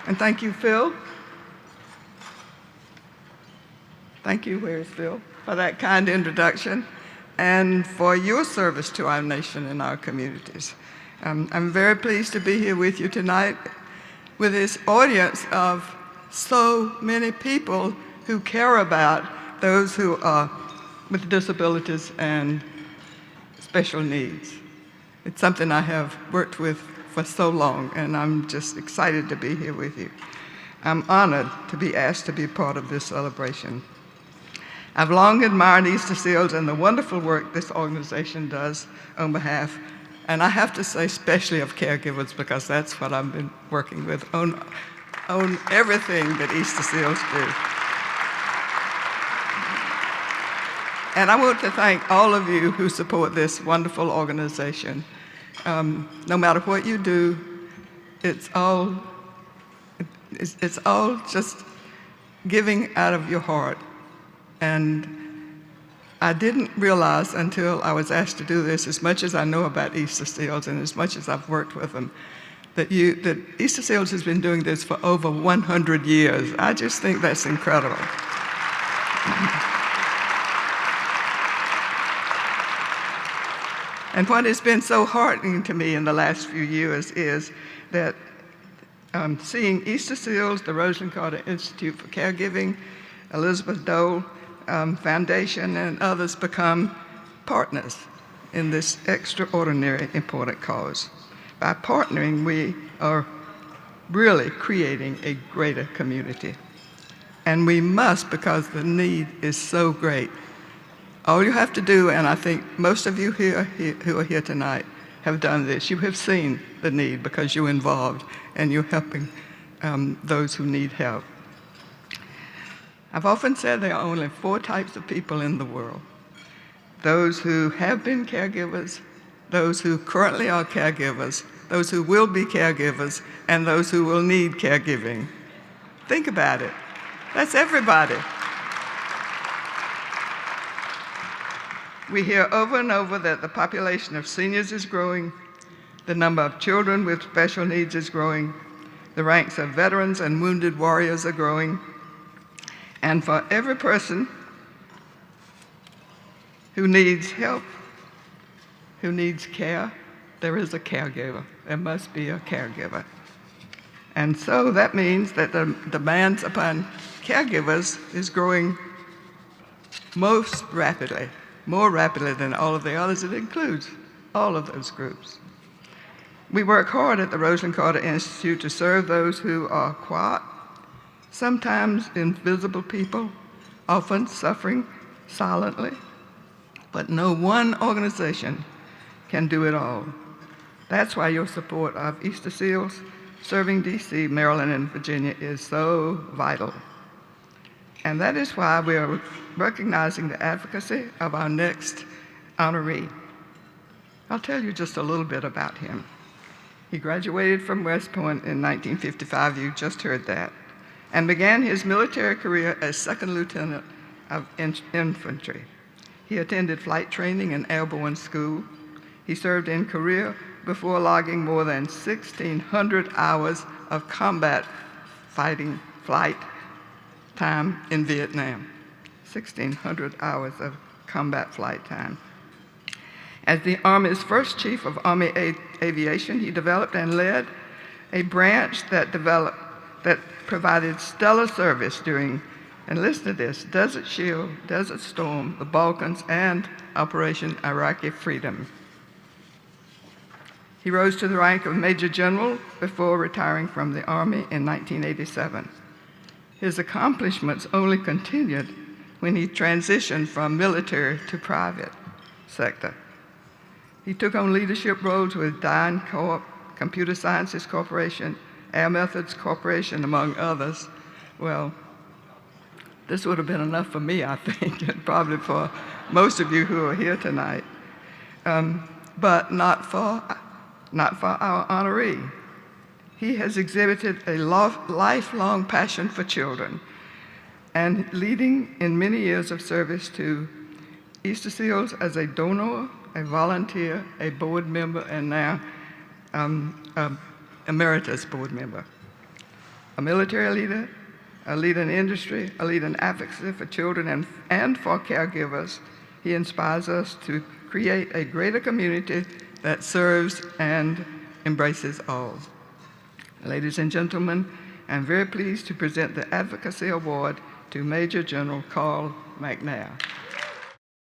And thank you, Phil. Thank you, where's Phil, for that kind introduction and for your service to our nation and our communities. I'm very pleased to be here with you tonight with this audience of so many people who care about those who are with disabilities and special needs. It's something I have worked with for so long, and I'm just excited to be here with you. I'm honored to be asked to be part of this celebration. I've long admired Easter Seals and the wonderful work this organization does on behalf, and I have to say especially of caregivers, because that's what I've been working with on everything that Easter Seals do. And I want to thank all of you who support this wonderful organization. No matter what you do, it's all just giving out of your heart. And I didn't realize until I was asked to do this, as much as I know about Easter Seals and as much as I've worked with them, that Easter Seals has been doing this for over 100 years. I just think that's incredible. And what has been so heartening to me in the last few years is that seeing Easter Seals, the Rosalynn Carter Institute for Caregiving, Elizabeth Dole Foundation, and others become partners in this extraordinary important cause. By partnering, we are really creating a greater community. And we must, because the need is so great. All you have to do, and I think most of you who are here tonight have done this, you have seen the need because you're involved and you're helping those who need help. I've often said there are only 4 types of people in the world: those who have been caregivers, those who currently are caregivers, those who will be caregivers, and those who will need caregiving. Think about it. That's everybody. We hear over and over that the population of seniors is growing, the number of children with special needs is growing, the ranks of veterans and wounded warriors are growing, and for every person who needs help, who needs care, there is a caregiver. There must be a caregiver. And so that means that the demands upon caregivers is growing most rapidly, more rapidly than all of the others. It includes all of those groups. We work hard at the Rosalynn Carter Institute to serve those who are quiet, sometimes invisible people, often suffering silently, but no one organization can do it all. That's why your support of Easter Seals serving DC, Maryland, and Virginia is so vital. And that is why we are recognizing the advocacy of our next honoree. I'll tell you just a little bit about him. He graduated from West Point in 1955, you just heard that, and began his military career as second lieutenant of infantry. He attended flight training and airborne school. He served in Korea before logging more than 1,600 hours of combat fighting flight time in Vietnam. 1,600 hours of combat flight time. As the Army's first chief of Army Aviation, he developed and led a branch that provided stellar service during, and listen to this, Desert Shield, Desert Storm, the Balkans, and Operation Iraqi Freedom. He rose to the rank of Major General before retiring from the Army in 1987. His accomplishments only continued when he transitioned from military to private sector. He took on leadership roles with Dyn Corp, Computer Sciences Corporation, Air Methods Corporation, among others. Well, this would have been enough for me, I think, and probably for most of you who are here tonight, but not for our honoree. He has exhibited a lifelong passion for children and leading in many years of service to Easter Seals as a donor, a volunteer, a board member, and now emeritus board member. a military leader, a leader in industry, a leader in advocacy for children and for caregivers. He inspires us to create a greater community that serves and embraces all. Ladies and gentlemen, I'm very pleased to present the Advocacy Award to Major General Carl McNair.